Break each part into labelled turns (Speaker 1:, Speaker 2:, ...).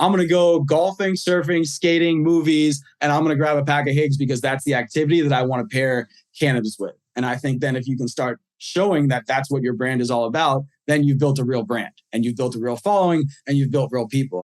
Speaker 1: I'm going to go golfing, surfing, skating, movies, and I'm going to grab a pack of Higgs because that's the activity that I want to pair cannabis with. And I think then if you can start showing that that's what your brand is all about, then you've built a real brand and you've built a real following and you've built real people.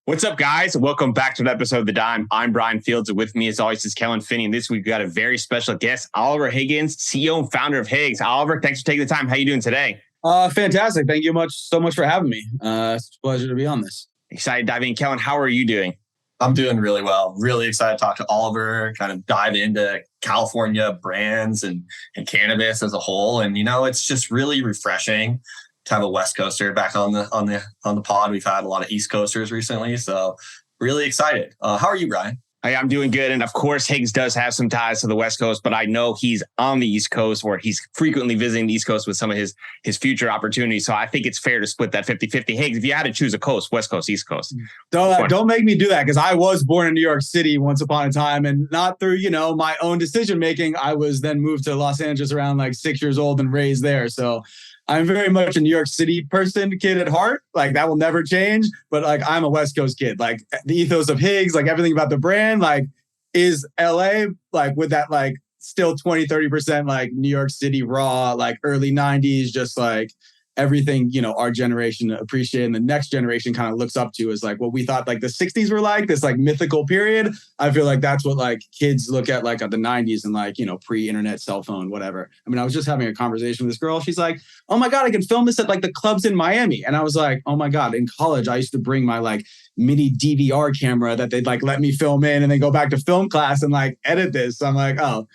Speaker 2: What's up, guys? Welcome back to an episode of The Dime. I'm Brian Fields, and with me, as always, is Kellen Finney. And this week, we've got a very special guest, Oliver Higgins, CEO and founder of Higgs. Oliver, thanks for taking the time. How are you doing today?
Speaker 1: Fantastic. Thank you so much for having me. It's a pleasure to be on this.
Speaker 2: Excited to dive in. Kellen, how are you doing?
Speaker 3: I'm doing really well. Really excited to talk to Oliver, kind of dive into California brands and cannabis as a whole. And, it's just really refreshing to have a West Coaster back on the pod. We've had a lot of East Coasters recently, so really excited. How are you, Brian?
Speaker 2: I'm doing good. And of course, Higgs does have some ties to the West Coast, but I know he's on the East Coast, or he's frequently visiting the East Coast with some of his future opportunities. So I think it's fair to split that 50-50. Higgs, if you had to choose a coast, West Coast, East Coast.
Speaker 1: Don't make me do that, because I was born in New York City once upon a time, and not through, my own decision making. I was then moved to Los Angeles around like 6 years old and raised there. So I'm very much a New York City kid at heart. Like, that will never change. But like, I'm a West Coast kid. Like, the ethos of Higgs, like everything about the brand, like, is LA, like, with that, like, still 20-30% like New York City raw, like early 90s, just like everything, our generation appreciated and the next generation kind of looks up to is like what we thought like the 60s were like, this like mythical period. I feel like that's what like kids look at like at the 90s and like, pre-internet cell phone, whatever. I mean, I was just having a conversation with this girl. She's like, oh my God, I can film this at like the clubs in Miami. And I was like, oh my God, in college, I used to bring my like mini DVR camera that they'd like let me film in and then go back to film class and like edit this. So I'm like, oh,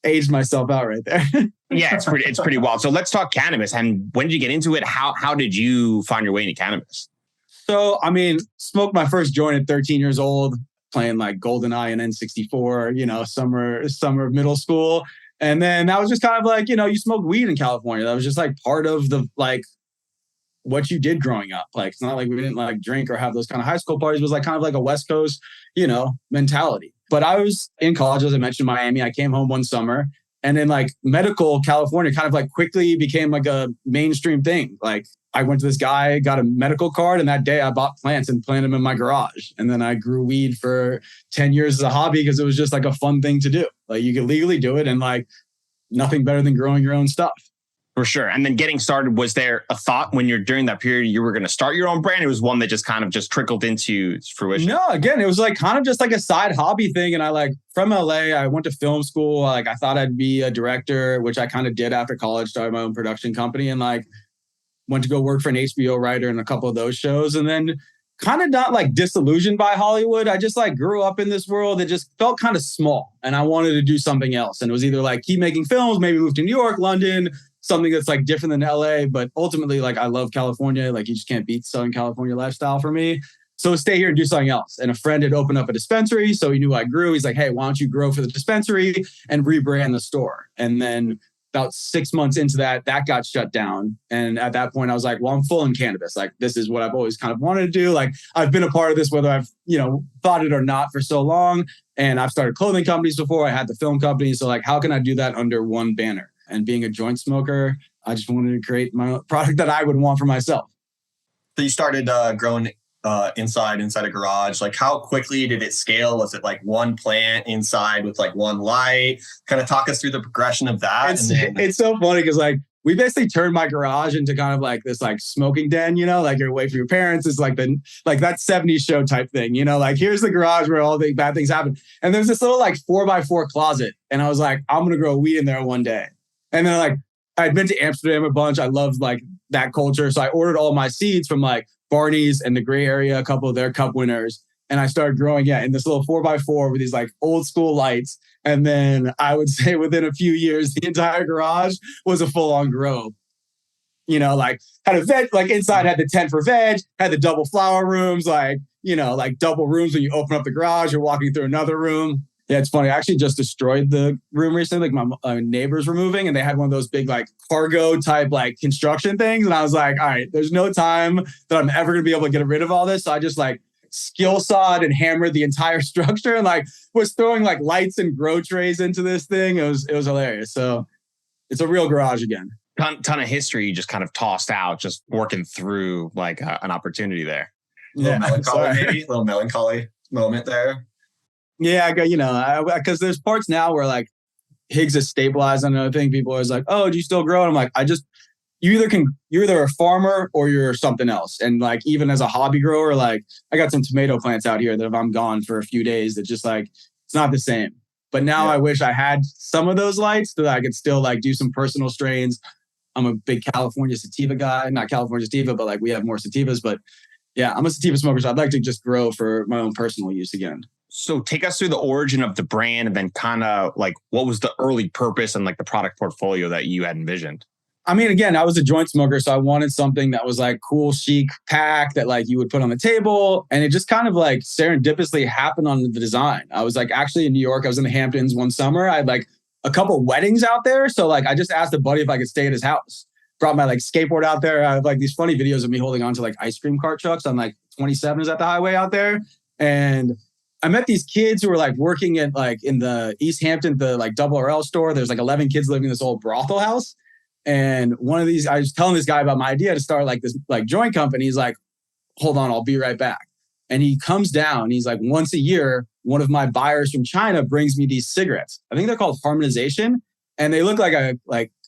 Speaker 1: aged myself out right there.
Speaker 2: Yeah, it's pretty wild. So let's talk cannabis. And when did you get into it? How did you find your way into cannabis?
Speaker 1: So, I mean, smoked my first joint at 13 years old, playing like GoldenEye and N64, summer of middle school. And then that was just kind of like, you smoked weed in California. That was just like part of the, like, what you did growing up. Like, it's not like we didn't like drink or have those kind of high school parties. It was like kind of like a West Coast, mentality. But I was in college, as I mentioned, Miami. I came home one summer, and then like medical California kind of like quickly became like a mainstream thing. Like, I went to this guy, got a medical card, and that day I bought plants and planted them in my garage. And then I grew weed for 10 years as a hobby because it was just like a fun thing to do. Like, you could legally do it, and like nothing better than growing your own stuff.
Speaker 2: For sure. And then getting started, was there a thought when you're during that period you were going to start your own brand? It was one that just kind of just trickled into fruition?
Speaker 1: No, again, it was like kind of just like a side hobby thing. And I like from LA, I went to film school. Like, I thought I'd be a director, which I kind of did after college, started my own production company, and like went to go work for an HBO writer in a couple of those shows. And then kind of not like disillusioned by Hollywood. I just like grew up in this world that just felt kind of small, and I wanted to do something else. And it was either like keep making films, maybe move to New York, London, something that's like different than LA, but ultimately, like, I love California. Like, you just can't beat Southern California lifestyle for me. So stay here and do something else. And a friend had opened up a dispensary, so he knew I grew. He's like, hey, why don't you grow for the dispensary and rebrand the store? And then about 6 months into that got shut down. And at that point, I was like, well, I'm full in cannabis. Like, this is what I've always kind of wanted to do. Like, I've been a part of this, whether I've, thought it or not, for so long. And I've started clothing companies before. I had the film company. So like, how can I do that under one banner? And being a joint smoker, I just wanted to create my own product that I would want for myself.
Speaker 3: So you started growing inside a garage. Like, how quickly did it scale? Was it like one plant inside with like one light? Kind of talk us through the progression of that.
Speaker 1: It's so funny because like we basically turned my garage into kind of like this like smoking den, like you're away from your parents. It's like that 70s show type thing, like here's the garage where all the bad things happen. And there's this little like 4x4 closet. And I was like, I'm going to grow weed in there one day. And then like I'd been to Amsterdam a bunch. I loved like that culture. So I ordered all my seeds from like Barney's and the Gray Area, a couple of their cup winners. And I started growing, in this little 4x4 with these like old school lights. And then I would say within a few years, the entire garage was a full on grow. Like had a veg, like inside had the tent for veg, had the double flower rooms, like, like double rooms. When you open up the garage, you're walking through another room. Yeah, it's funny. I actually just destroyed the room recently. Like my neighbors were moving and they had one of those big like cargo type like construction things. And I was like, all right, there's no time that I'm ever going to be able to get rid of all this. So I just like skill sawed and hammered the entire structure and like was throwing like lights and grow trays into this thing. It was hilarious. So it's a real garage again.
Speaker 2: Ton of history you just kind of tossed out, just working through like an opportunity there.
Speaker 3: Yeah, maybe a little melancholy moment there.
Speaker 1: Yeah, because there's parts now where like Higgs is stabilized on another thing. People are always like, "Oh, do you still grow?" And I'm like, you're either a farmer or you're something else. And like even as a hobby grower, like I got some tomato plants out here that if I'm gone for a few days, that just like it's not the same. But now I wish I had some of those lights so that I could still like do some personal strains. I'm a big California sativa guy, not California sativa, but like we have more sativas. But yeah, I'm a sativa smoker, so I'd like to just grow for my own personal use again.
Speaker 2: So take us through the origin of the brand and then kind of like what was the early purpose and like the product portfolio that you had envisioned?
Speaker 1: I mean, again, I was a joint smoker, so I wanted something that was like cool, chic pack that like you would put on the table. And it just kind of like serendipitously happened on the design. I was like actually in New York. I was in the Hamptons one summer. I had like a couple weddings out there. So like I just asked a buddy if I could stay at his house. Brought my like skateboard out there. I have like these funny videos of me holding on to like ice cream cart trucks on like 27s at the highway out there. And I met these kids who were like working at like in the East Hampton, the like double RL store. There's like 11 kids living in this old brothel house. And one of these, I was telling this guy about my idea to start like this like joint company. He's like, hold on, I'll be right back. And he comes down. He's like, once a year, one of my buyers from China brings me these cigarettes. I think they're called Harmonization. And they look like a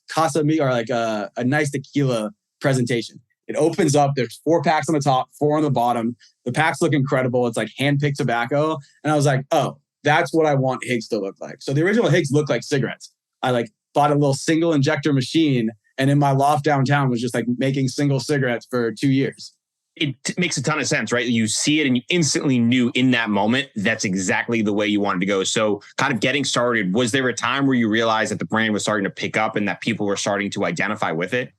Speaker 1: Casa Mi or like a nice tequila presentation. It opens up. There's 4 packs on the top, 4 on the bottom. The packs look incredible. It's like hand-picked tobacco. And I was like, oh, that's what I want Higgs to look like. So the original Higgs looked like cigarettes. I like bought a little single injector machine and in my loft downtown was just like making single cigarettes for 2 years.
Speaker 2: It makes a ton of sense, right? You see it and you instantly knew in that moment that's exactly the way you wanted to go. So kind of getting started, was there a time where you realized that the brand was starting to pick up and that people were starting to identify with it?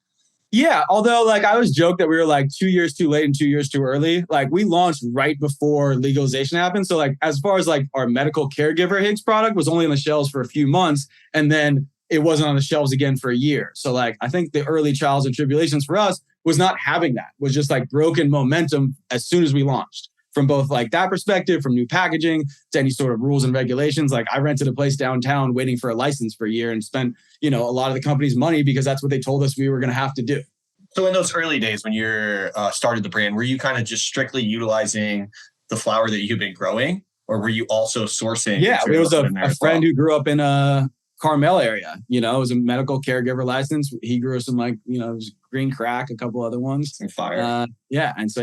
Speaker 1: Yeah, although like I always joke that we were like 2 years too late and 2 years too early. Like we launched right before legalization happened. So like as far as like our medical caregiver Higgs product was only on the shelves for a few months and then it wasn't on the shelves again for a year. So like I think the early trials and tribulations for us was not having that, was just like broken momentum as soon as we launched. From both like that perspective, from new packaging to any sort of rules and regulations. Like I rented a place downtown waiting for a license for a year and spent, a lot of the company's money because that's what they told us we were going to have to do.
Speaker 3: So in those early days when you started the brand, were you kind of just strictly utilizing the flower that you've been growing, or were you also sourcing?
Speaker 1: Yeah, there was a friend who grew up in a Carmel area, it was a medical caregiver license. He grew some like, it was green crack, a couple other ones.
Speaker 3: And fire.
Speaker 1: And so,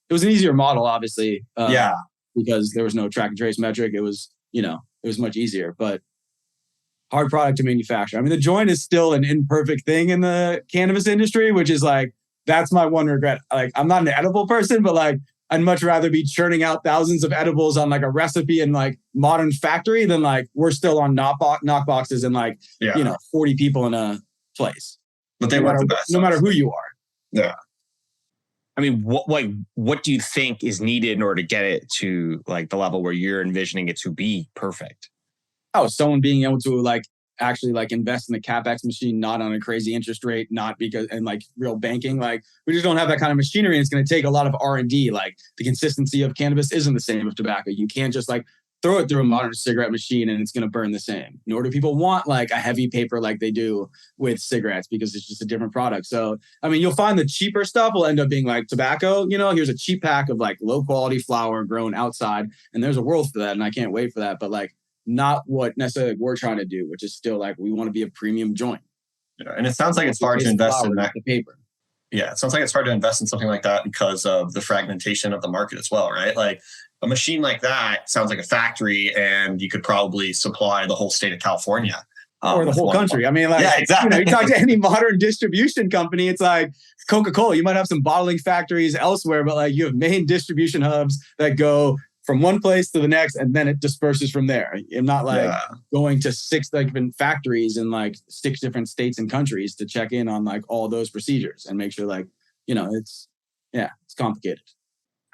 Speaker 1: it was an easier model, obviously. Because there was no track and trace metric. It was, it was much easier, but hard product to manufacture. I mean, the joint is still an imperfect thing in the cannabis industry, which is like, that's my one regret. Like, I'm not an edible person, but like, I'd much rather be churning out thousands of edibles on like a recipe in like modern factory than like we're still on knock boxes and like, 40 people in a place.
Speaker 3: But they weren't the best.
Speaker 1: No matter who you are.
Speaker 3: Yeah.
Speaker 2: I mean, what do you think is needed in order to get it to like the level where you're envisioning it to be perfect?
Speaker 1: Oh, someone being able to like actually like invest in the CapEx machine, not on a crazy interest rate, not because and like real banking. Like we just don't have that kind of machinery. And it's going to take a lot of R&D. Like the consistency of cannabis isn't the same as tobacco. You can't just like throw it through a modern cigarette machine and it's going to burn the same. Nor do people want like a heavy paper like they do with cigarettes because it's just a different product. So, I mean, you'll find the cheaper stuff will end up being like tobacco. Here's a cheap pack of like low quality flower grown outside. And there's a world for that. And I can't wait for that. But like not what necessarily we're trying to do, which is still like we want to be a premium joint.
Speaker 3: Yeah, and it sounds like it's hard to invest in that.
Speaker 1: The paper.
Speaker 3: Yeah, it sounds like it's hard to invest in something like that because of the fragmentation of the market as well, right? Like a machine like that sounds like a factory and you could probably supply the whole state of California.
Speaker 1: Or the whole country. I mean, like,
Speaker 3: yeah, exactly.
Speaker 1: You talk to any modern distribution company, it's like Coca-Cola. You might have some bottling factories elsewhere, but like you have main distribution hubs that go from one place to the next, and then it disperses from there. I'm not like going to 6 different factories in like 6 different states and countries to check in on like all those procedures and make sure like, it's complicated.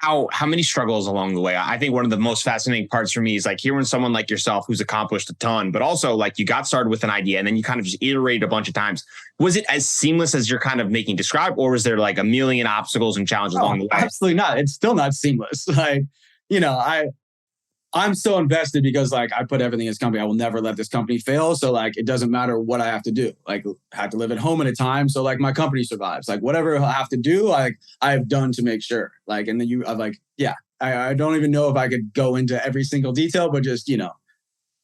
Speaker 2: how many struggles along the way? I think one of the most fascinating parts for me is like hearing someone like yourself who's accomplished a ton, but also like you got started with an idea and then you kind of just iterated a bunch of times. Was it as seamless as you're kind of making describe, or was there like a million obstacles and challenges along the way?
Speaker 1: Absolutely not. It's still not seamless. Like, I'm so invested because like I put everything in this company. I will never let this company fail. So like it doesn't matter what I have to do. Like I had to live at home at a time. So like my company survives. Like whatever I have to do, like I've done to make sure. Like and then I'm like, yeah, I don't even know if I could go into every single detail, but just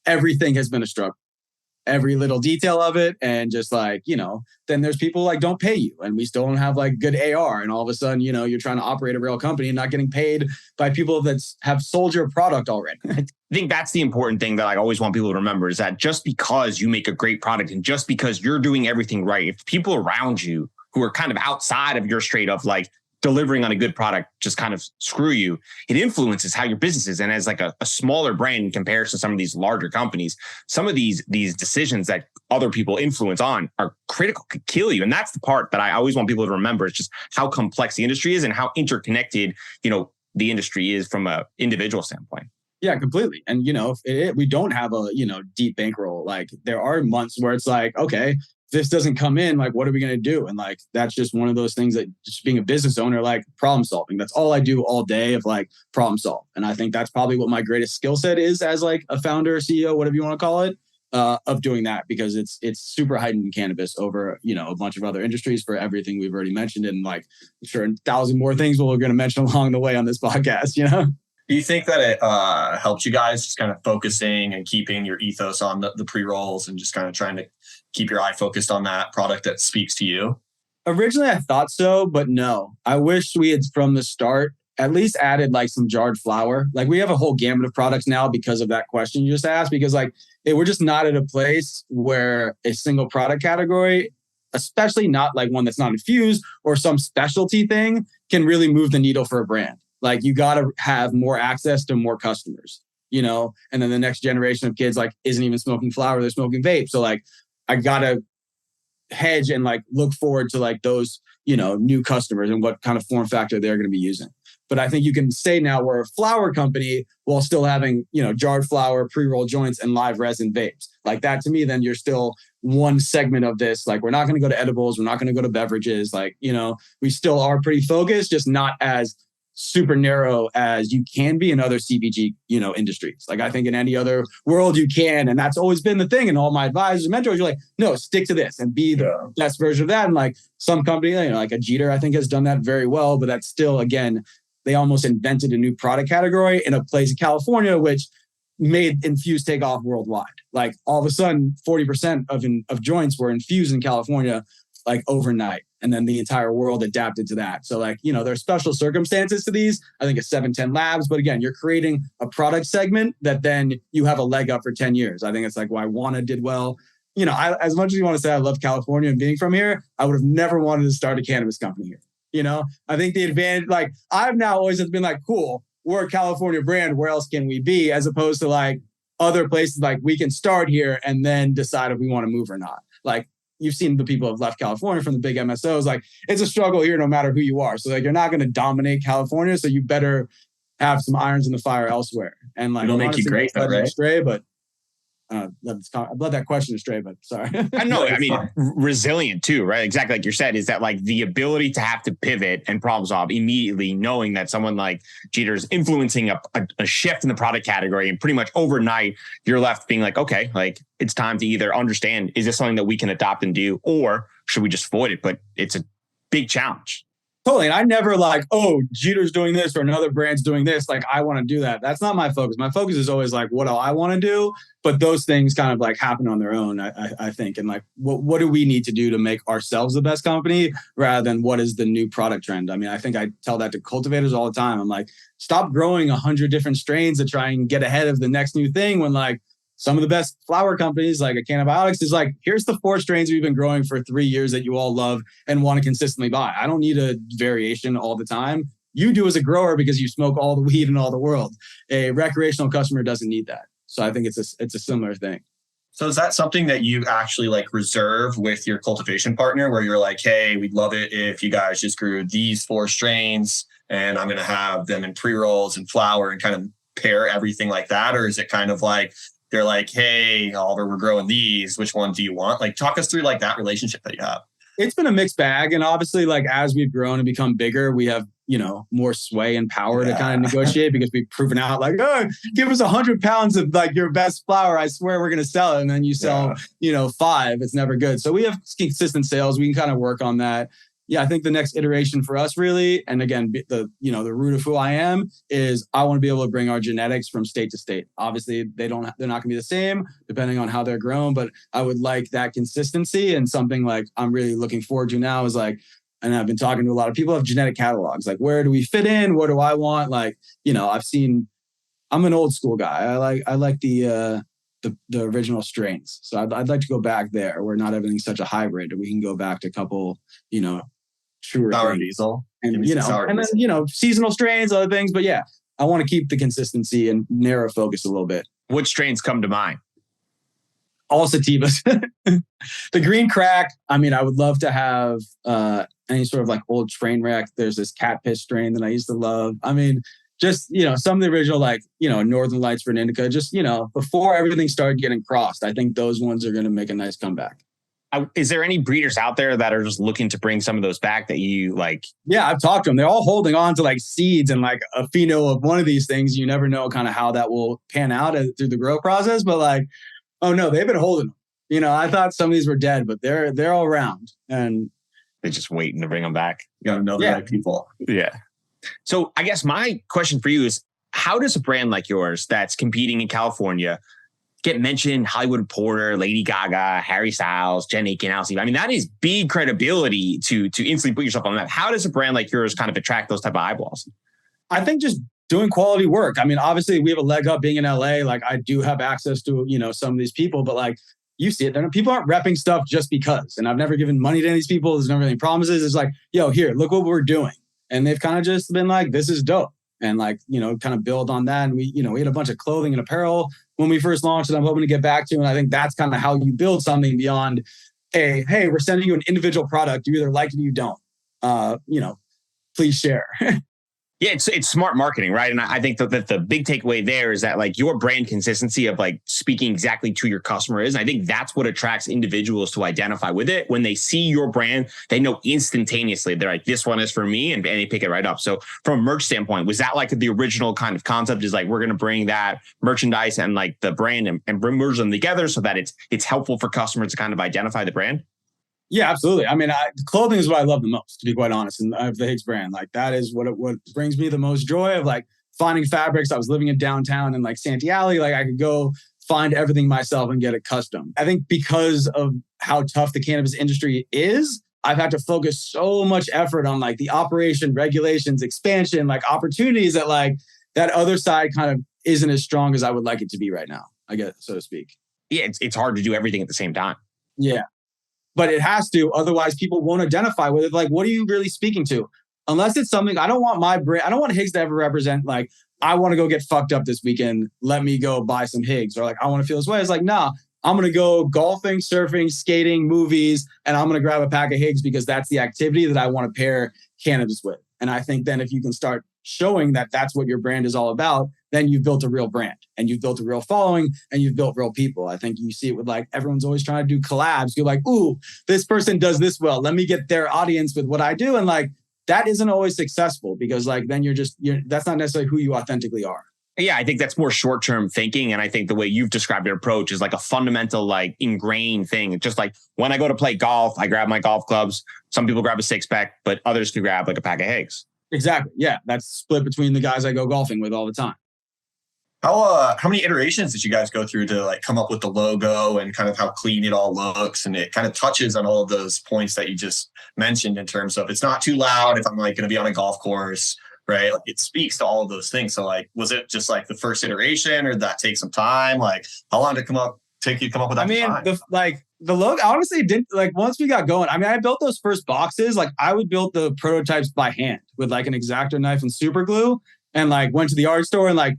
Speaker 1: everything has been a struggle. Every little detail of it. And just like, then there's people like don't pay you and we still don't have like good AR. And all of a sudden, you're trying to operate a real company and not getting paid by people that have sold your product already.
Speaker 2: I think that's the important thing that I always want people to remember is that just because you make a great product and just because you're doing everything right, if people around you who are kind of outside of your straight of like delivering on a good product just kind of screw you, it influences how your business is. And as like a smaller brand in comparison to some of these larger companies, some of these decisions that other people influence on are critical, could kill you. And that's the part that I always want people to remember. It's just how complex the industry is and how interconnected, the industry is from an individual standpoint.
Speaker 1: Yeah, completely. And, if we don't have a, deep bankroll, like there are months where it's like, okay, this doesn't come in, like, what are we going to do? And like, that's just one of those things that just being a business owner, like problem solving, that's all I do all day of like problem solve. And I think that's probably what my greatest skill set is as like a founder, CEO, whatever you want to call it, of doing that, because it's super heightened in cannabis over, a bunch of other industries for everything we've already mentioned. And like, I'm sure 1,000 more things we're going to mention along the way on this podcast,
Speaker 3: Do you think that it helps you guys just kind of focusing and keeping your ethos on the pre-rolls and just kind of trying to keep your eye focused on that product that speaks to you?
Speaker 1: Originally, I thought so, but no. I wish we had from the start at least added like some jarred flower. Like we have a whole gamut of products now because of that question you just asked, because like we're just not at a place where a single product category, especially not like one that's not infused or some specialty thing, can really move the needle for a brand. Like you got to have more access to more customers, and then the next generation of kids like isn't even smoking flower, they're smoking vape. So like I got to hedge and like look forward to like those, new customers and what kind of form factor they're going to be using. But I think you can say now we're a flower company while still having, jarred flower, pre-roll joints and live resin vapes. Like that to me, then you're still one segment of this. Like we're not going to go to edibles. We're not going to go to beverages. Like, we still are pretty focused, just not as super narrow as you can be in other CPG, industries. Like I think in any other world you can, and that's always been the thing. And all my advisors and mentors, you're like, no, stick to this and be the best version of that. And like some company, like a Jeter, I think has done that very well, but that's still, again, they almost invented a new product category in a place in California, which made infused take off worldwide. Like all of a sudden, 40% of joints were infused in California, like overnight. And then the entire world adapted to that. So like, there's special circumstances to these. I think it's 710 Labs. But again, you're creating a product segment that then you have a leg up for 10 years. I think it's like why Wana did well. As much as you want to say I love California and being from here, I would have never wanted to start a cannabis company here. I think the advantage, like I've now always been like, cool, we're a California brand. Where else can we be? As opposed to like other places, like we can start here and then decide if we want to move or not. Like, you've seen the people who have left California from the big MSOs. Like it's a struggle here, no matter who you are. So like, you're not going to dominate California. So you better have some irons in the fire elsewhere. And like,
Speaker 3: it'll make you great though, right?
Speaker 1: Astray, but I love that question astray, but sorry.
Speaker 2: I know. I mean, resilient too, right? Exactly like you said, is that like the ability to have to pivot and problem solve immediately, knowing that someone like Jeter's influencing a shift in the product category, and pretty much overnight you're left being like, okay, like it's time to either understand, is this something that we can adopt and do, or should we just avoid it? But it's a big challenge.
Speaker 1: Totally. And I never like, oh, Jeter's doing this or another brand's doing this. Like, I want to do that. That's not my focus. My focus is always like, what do I want to do? But those things kind of like happen on their own, I think. And like, what do we need to do to make ourselves the best company rather than what is the new product trend? I mean, I think I tell that to cultivators all the time. I'm like, stop growing 100 different strains to try and get ahead of the next new thing when like, some of the best flower companies like a Cannabis is like, here's the 4 strains we've been growing for 3 years that you all love and want to consistently buy. I don't need a variation all the time. You do as a grower because you smoke all the weed in all the world. A recreational customer doesn't need that. So I think it's a similar thing.
Speaker 3: So is that something that you actually like reserve with your cultivation partner where you're like, hey, we'd love it if you guys just grew these 4 strains and I'm going to have them in pre-rolls and flower and kind of pair everything like that? Or is it kind of like, they're like, hey, Oliver, we're growing these. Which one do you want? Like, talk us through like that relationship that you have.
Speaker 1: It's been a mixed bag. And obviously, like, as we've grown and become bigger, we have, more sway and power to kind of negotiate because we've proven out like, oh, give us 100 pounds of like your best flower. I swear we're going to sell it. And then you sell, 5. It's never good. So we have consistent sales. We can kind of work on that. Yeah, I think the next iteration for us really, and again, the root of who I am is I want to be able to bring our genetics from state to state. Obviously, they're not going to be the same depending on how they're grown, but I would like that consistency. And something like I'm really looking forward to now is like, and I've been talking to a lot of people of genetic catalogs, like where do we fit in? What do I want? Like, I'm an old school guy. I like the original strains. So I'd like to go back there where not everything's such a hybrid. We can go back to a couple, truer
Speaker 3: sour
Speaker 1: things.
Speaker 3: diesel.
Speaker 1: And, then, seasonal strains, other things. But yeah, I want to keep the consistency and narrow focus a little bit.
Speaker 2: Which strains come to mind?
Speaker 1: All sativas. The green crack. I mean, I would love to have any sort of like old train wreck. There's this cat piss strain that I used to love. I mean, just, some of the original, like, Northern Lights for an indica, just, before everything started getting crossed, I think those ones are going to make a nice comeback.
Speaker 2: Is there any breeders out there that are just looking to bring some of those back that you like?
Speaker 1: Yeah, I've talked to them. They're all holding on to like seeds and like a pheno of one of these things. You never know kind of how that will pan out through the grow process. But like, oh no, they've been holding them. I thought some of these were dead, but they're all around and
Speaker 2: they're just waiting to bring them back.
Speaker 3: You got to know the right people.
Speaker 2: Yeah. So I guess my question for you is, how does a brand like yours that's competing in California get mentioned? Hollywood Reporter, Lady Gaga, Harry Styles, Jen Aiken, Alice Eve. I mean, that is big credibility to instantly put yourself on that. How does a brand like yours kind of attract those type of eyeballs?
Speaker 1: I think just doing quality work. I mean, obviously we have a leg up being in LA. Like I do have access to, some of these people, but like you see it, people aren't repping stuff just because. And I've never given money to any of these people. There's never any promises. It's like, yo, here, look what we're doing. And they've kind of just been like, this is dope. And like, kind of build on that. And we had a bunch of clothing and apparel when we first launched, and I'm hoping to get back to. And I think that's kind of how you build something beyond, hey, we're sending you an individual product. You either like it or you don't. Please share.
Speaker 2: Yeah, it's smart marketing, right? And I think that the big takeaway there is that like your brand consistency of like speaking exactly to your customer is. And I think that's what attracts individuals to identify with it. When they see your brand, they know instantaneously. They're like, this one is for me, and they pick it right up. So from a merch standpoint, was that like the original kind of concept? Is like we're going to bring that merchandise and like the brand and merge them together so that it's helpful for customers to kind of identify the brand?
Speaker 1: Yeah, absolutely. I mean, clothing is what I love the most, to be quite honest. And I have the Higgs brand. Like that is what brings me the most joy of like finding fabrics. I was living in downtown in like Santee Alley. Like I could go find everything myself and get it custom. I think because of how tough the cannabis industry is, I've had to focus so much effort on like the operation, regulations, expansion, like opportunities that like that other side kind of isn't as strong as I would like it to be right now, I guess, so to speak.
Speaker 2: Yeah, it's hard to do everything at the same time.
Speaker 1: Yeah. But it has to, otherwise people won't identify with it. Like, what are you really speaking to? Unless it's something, I don't want my brand, I don't want Higgs to ever represent like, I want to go get fucked up this weekend. Let me go buy some Higgs. Or like, I want to feel this way. It's like, nah, I'm going to go golfing, surfing, skating, movies, and I'm going to grab a pack of Higgs because that's the activity that I want to pair cannabis with. And I think then if you can start showing that that's what your brand is all about, then you've built a real brand and you've built a real following and you've built real people. I think you see it with like, everyone's always trying to do collabs. You're like, ooh, this person does this well. Let me get their audience with what I do. And like, that isn't always successful because like, then that's not necessarily who you authentically are.
Speaker 2: Yeah, I think that's more short-term thinking. And I think the way you've described your approach is like a fundamental, like ingrained thing. It's just like when I go to play golf, I grab my golf clubs. Some people grab a 6-pack, but others could grab like a pack of Higgs.
Speaker 1: Exactly. Yeah. That's split between the guys I go golfing with all the time.
Speaker 3: How many iterations did you guys go through to like come up with the logo and kind of how clean it all looks? And it kind of touches on all of those points that you just mentioned in terms of it's not too loud if I'm like going to be on a golf course, right? Like it speaks to all of those things. So like, was it just like the first iteration or did that take some time? Like how long did it take you to come up with that?
Speaker 1: I mean, the logo honestly didn't like once we got going. I mean, I built those first boxes. Like I would build the prototypes by hand with like an X-Acto knife and super glue and like went to the art store and like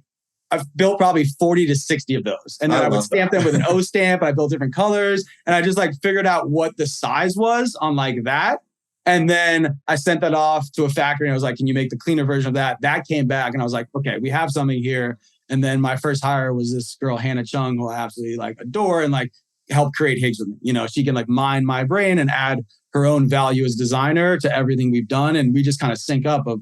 Speaker 1: I've built probably 40 to 60 of those. And then I would stamp them with an O stamp. I built different colors. And I just like figured out what the size was on like that. And then I sent that off to a factory and I was like, can you make the cleaner version of that? That came back and I was like, okay, we have something here. And then my first hire was this girl, Hannah Chung, who I absolutely like adore and like help create Higgs with me. You know, she can like mine my brain and add her own value as designer to everything we've done. And we just kind of sync up of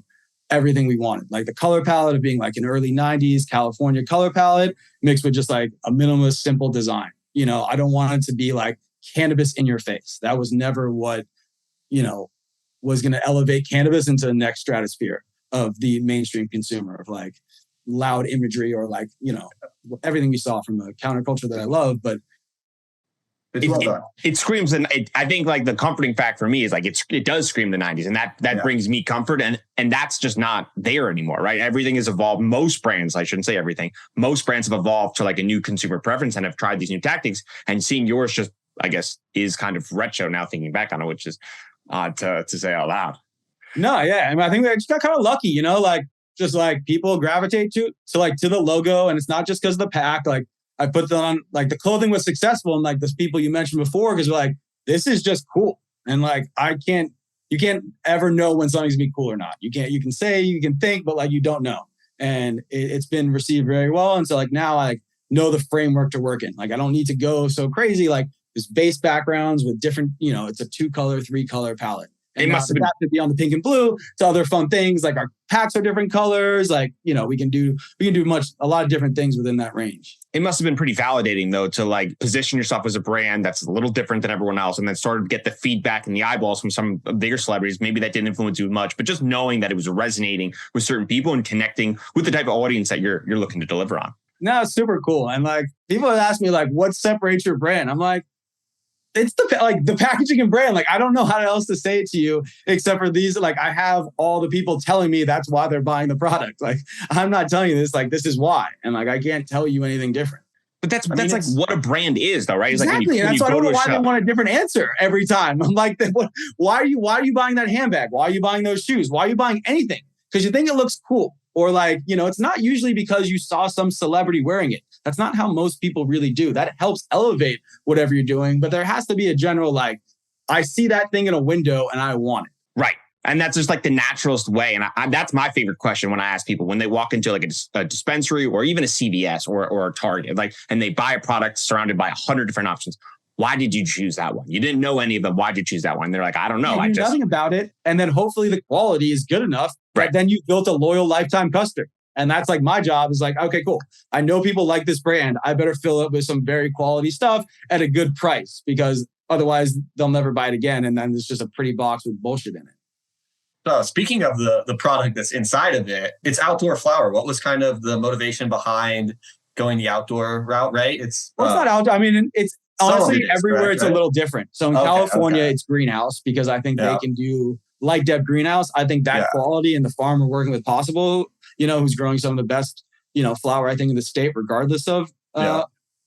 Speaker 1: everything we wanted. Like the color palette of being like an early 90s California color palette mixed with just like a minimalist, simple design. You know, I don't want it to be like cannabis in your face. That was never what, you know, was going to elevate cannabis into the next stratosphere of the mainstream consumer of like loud imagery or like, you know, everything we saw from the counterculture that I love. But
Speaker 2: it screams, and I think like the comforting fact for me is like it does scream the 90s, and that brings me comfort, and that's just not there anymore, right? Everything has evolved. Most brands, I shouldn't say everything, most brands have evolved to like a new consumer preference and have tried these new tactics. And seeing yours just, I guess, is kind of retro now, thinking back on it, which is odd to say out loud.
Speaker 1: No, yeah, I mean, I think we just got kind of lucky, you know, like just like people gravitate to the logo, and it's not just because of the pack, like. I put them on, like the clothing was successful and like those people you mentioned before, because we're like, this is just cool. And like, you can't ever know when something's gonna be cool or not. You can say, you can think, but like, you don't know. And it's been received very well. And so like now I know the framework to work in. Like, I don't need to go so crazy. Like there's base backgrounds with different, you know, it's a 2-color, 3-color palette. And it must have to be on the pink and blue to other fun things. Like our packs are different colors. Like, you know, we can do a lot of different things within that range.
Speaker 2: It must have been pretty validating though, to like position yourself as a brand that's a little different than everyone else. And then sort of get the feedback and the eyeballs from some bigger celebrities. Maybe that didn't influence you much, but just knowing that it was resonating with certain people and connecting with the type of audience that you're looking to deliver on.
Speaker 1: No, it's super cool. And like people have asked me like, what separates your brand? I'm like, it's the packaging and brand. Like, I don't know how else to say it to you except for these. Like, I have all the people telling me that's why they're buying the product. Like, I'm not telling you this. Like, this is why, and like, I can't tell you anything different.
Speaker 2: But that's like what a brand is, though, right?
Speaker 1: Exactly.
Speaker 2: It's like
Speaker 1: that's why I don't know why they want a different answer every time. I'm like, why are you buying that handbag? Why are you buying those shoes? Why are you buying anything? Because you think it looks cool. Or like, you know, it's not usually because you saw some celebrity wearing it. That's not how most people really do. That helps elevate whatever you're doing. But there has to be a general, like, I see that thing in a window and I want it.
Speaker 2: Right. And that's just like the naturalist way. And that's my favorite question when I ask people when they walk into like a dispensary or even a CVS or a Target, like, and they buy a product surrounded by 100 different options. Why did you choose that one? You didn't know any of them. Why did you choose that one? They're like, I don't know.
Speaker 1: I knew nothing about it. And then hopefully the quality is good enough. Right. Then you built a loyal lifetime customer. And that's like my job is like, okay, cool. I know people like this brand. I better fill it with some very quality stuff at a good price because otherwise they'll never buy it again. And then it's just a pretty box with bullshit in it.
Speaker 3: Speaking of the product that's inside of it, it's outdoor flower. What was kind of the motivation behind going the outdoor route, right? It's
Speaker 1: not outdoor. I mean, it's honestly everywhere correct, it's right? A little different. So in California, it's greenhouse because I think they can do light depth greenhouse. I think that quality and the farm we're working with Possible, you know, who's growing some of the best, you know, flower, I think in the state, regardless of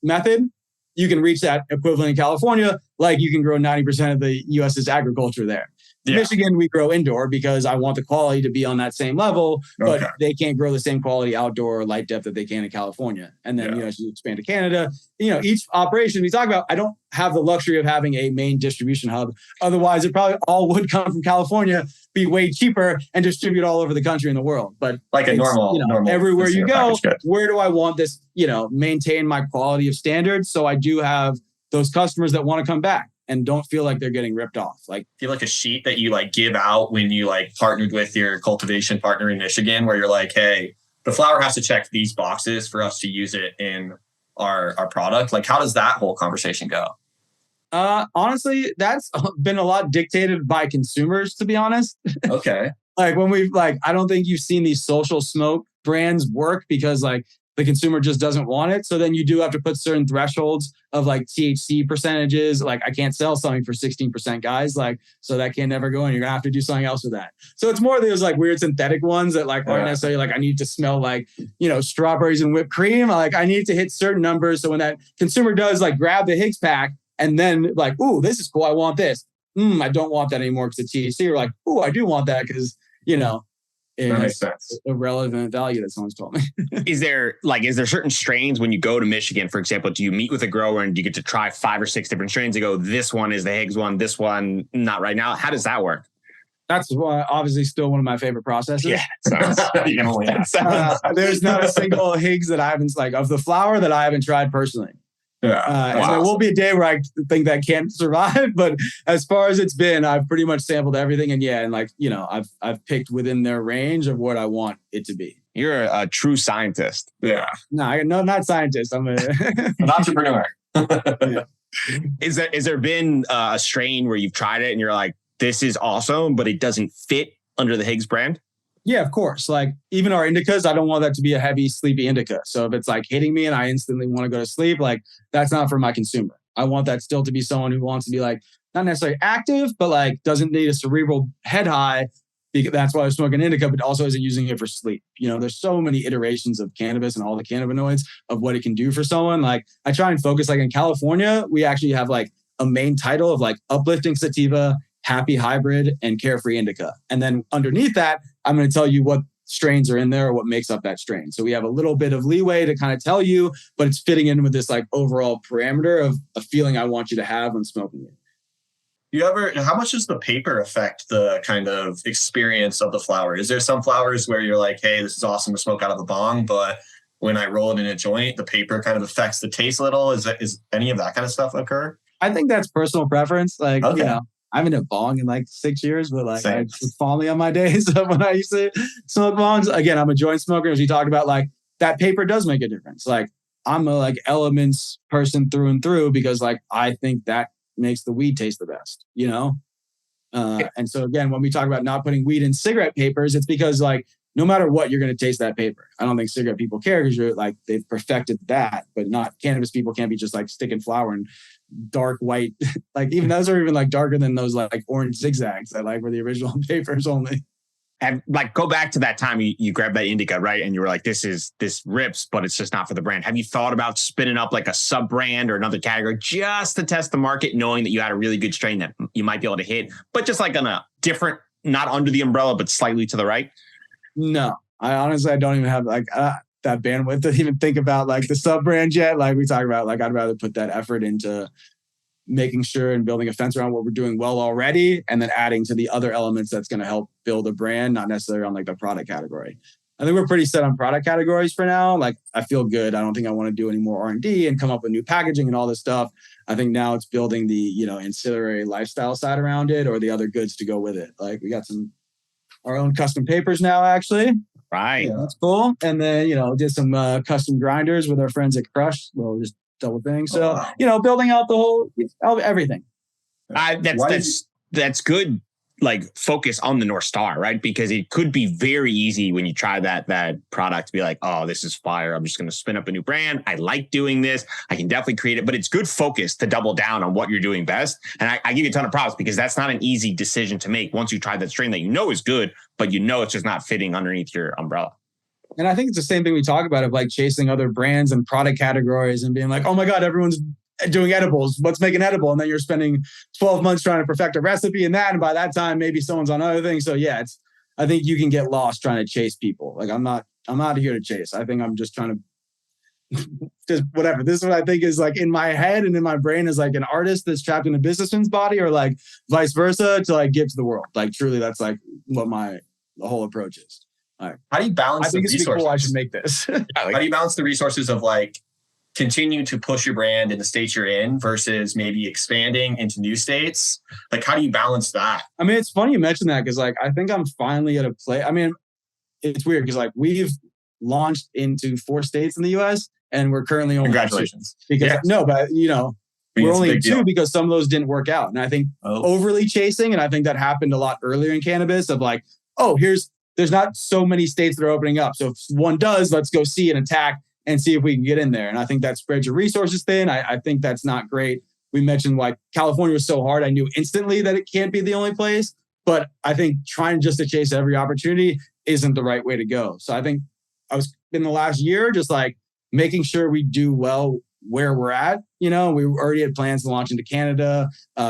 Speaker 1: method, you can reach that equivalent in California. Like you can grow 90% of the US's agriculture there. Yeah. Michigan, we grow indoor because I want the quality to be on that same level, but they can't grow the same quality outdoor light depth that they can in California. And then, you know, as you expand to Canada, you know, each operation we talk about, I don't have the luxury of having a main distribution hub. Otherwise, it probably all would come from California, be way cheaper and distribute all over the country and the world. But
Speaker 3: like a normal,
Speaker 1: everywhere you go, where do I want this, you know, maintain my quality of standards? So I do have those customers that want to come back and don't feel like they're getting ripped off. Like,
Speaker 3: feel like a sheet that you like give out when you like partnered with your cultivation partner in Michigan, where you're like, hey, the flower has to check these boxes for us to use it in our product. Like, how does that whole conversation go?
Speaker 1: Honestly, that's been a lot dictated by consumers, to be honest.
Speaker 3: Okay.
Speaker 1: Like when I don't think you've seen these social smoke brands work because like the consumer just doesn't want it. So then you do have to put certain thresholds of like THC percentages. Like I can't sell something for 16%, guys. Like, so that can never go in. You're gonna have to do something else with that. So it's more of those like weird synthetic ones that like aren't necessarily like I need to smell like, you know, strawberries and whipped cream. Like I need to hit certain numbers. So when that consumer does like grab the Higgs pack and then like, ooh, this is cool. I want this. I don't want that anymore because it's THC. Or like, ooh, I do want that because, you know,
Speaker 3: That makes
Speaker 1: is
Speaker 3: sense.
Speaker 1: a relevant value that someone's told me.
Speaker 2: Is there certain strains when you go to Michigan, for example, do you meet with a grower and do you get to try 5 or 6 different strains and go, this one is the Higgs one, this one, not right now? How does that work?
Speaker 1: That's obviously still one of my favorite processes.
Speaker 2: Yeah.
Speaker 1: There's not a single Higgs that I haven't, like, of the flower that I haven't tried personally.
Speaker 3: Yeah.
Speaker 1: And there will be a day where I think that can't survive, but as far as it's been, I've pretty much sampled everything. And like, I've picked within their range of what I want it to be.
Speaker 2: You're a true scientist.
Speaker 3: Yeah.
Speaker 1: No, not scientist. I'm
Speaker 3: an entrepreneur.
Speaker 1: Yeah.
Speaker 2: Is there been a strain where you've tried it and you're like, this is awesome, but it doesn't fit under the Higgs brand?
Speaker 1: Yeah, of course. Like, even our indicas, I don't want that to be a heavy, sleepy indica. So if it's like hitting me and I instantly want to go to sleep, like, that's not for my consumer. I want that still to be someone who wants to be, like, not necessarily active, but like doesn't need a cerebral head high. Because that's why I was smoking indica, but also isn't using it for sleep. There's so many iterations of cannabis and all the cannabinoids of what it can do for someone. Like, I try and focus, like, in California, we actually have like a main title of like Uplifting Sativa, Happy Hybrid, and Carefree Indica. And then underneath that, I'm going to tell you what strains are in there or what makes up that strain. So we have a little bit of leeway to kind of tell you, but it's fitting in with this like overall parameter of a feeling I want you to have when smoking it.
Speaker 3: How much does the paper affect the kind of experience of the flower? Is there some flowers where you're like, hey, this is awesome to smoke out of a bong, but when I roll it in a joint, the paper kind of affects the taste a little? Is any of that kind of stuff occur?
Speaker 1: I think that's personal preference. Like,
Speaker 3: Okay.
Speaker 1: I haven't had a bong in like 6 years, but like, I was fondly on my days of when I used to smoke bongs. Again, I'm a joint smoker. As we talked about, like, that paper does make a difference. Like, I'm a like elements person through and through because like, I think that makes the weed taste the best, And so again, when we talk about not putting weed in cigarette papers, it's because like, no matter what, you're going to taste that paper. I don't think cigarette people care because you're like, they've perfected that, but not cannabis people can't be just like sticking flower in dark white. Like, even those are even like darker than those like orange zigzags that like were the original papers only.
Speaker 2: And like, go back to that time you grabbed that indica, right? And you were like, this rips, but it's just not for the brand. Have you thought about spinning up like a sub brand or another category just to test the market, knowing that you had a really good strain that you might be able to hit, but just like on a different, not under the umbrella, but slightly to the right?
Speaker 1: No, I don't even have like that bandwidth to even think about like the sub brand yet. Like we talk about, like, I'd rather put that effort into making sure and building a fence around what we're doing well already, and then adding to the other elements that's going to help build a brand, not necessarily on like the product category. I think we're pretty set on product categories for now. Like, I feel good. I don't think I want to do any more R&D and come up with new packaging and all this stuff. I think now it's building the, ancillary lifestyle side around it or the other goods to go with it. Like, we got our own custom papers now, actually.
Speaker 2: Right.
Speaker 1: Yeah, that's cool. And then, did some custom grinders with our friends at Crush. Well, just double thing. So, building out the whole, everything.
Speaker 2: That's good. Like, focus on the North Star, right? Because it could be very easy when you try that product to be like, oh, this is fire. I'm just going to spin up a new brand. I like doing this. I can definitely create it, but it's good focus to double down on what you're doing best. And I give you a ton of props because that's not an easy decision to make once you try that strain that is good, but it's just not fitting underneath your umbrella.
Speaker 1: And I think it's the same thing we talk about of like chasing other brands and product categories and being like, oh my God, everyone's doing edibles. What's making edible? And then you're spending 12 months trying to perfect a recipe and that. And by that time, maybe someone's on other things. So yeah, I think you can get lost trying to chase people. Like, I'm not here to chase. I think I'm just trying to just whatever. This is what I think is like in my head and in my brain is like an artist that's trapped in a businessman's body, or like vice versa, to like give to the world. Like, truly, that's like what the whole approach is. Right.
Speaker 3: How do you balance the resources?
Speaker 1: Cool, I should make this.
Speaker 3: How do you balance the resources of like continue to push your brand in the states you're in versus maybe expanding into new states? Like, how do you balance that?
Speaker 1: I mean, it's funny you mentioned that because like, I think I'm finally at a place. I mean, it's weird because like we've launched into 4 states in the US and we're currently only
Speaker 3: congratulations.
Speaker 1: Because no, but we're only in 2 because some of those didn't work out. And I think overly chasing, and I think that happened a lot earlier in cannabis of like, there's not so many states that are opening up. So if one does, let's go see and attack and see if we can get in there. And I think that spreads your resources thin. I think that's not great. We mentioned why California was so hard. I knew instantly that it can't be the only place, but I think trying just to chase every opportunity isn't the right way to go. So I think I was in the last year, just like making sure we do well where we're at. We already had plans to launch into Canada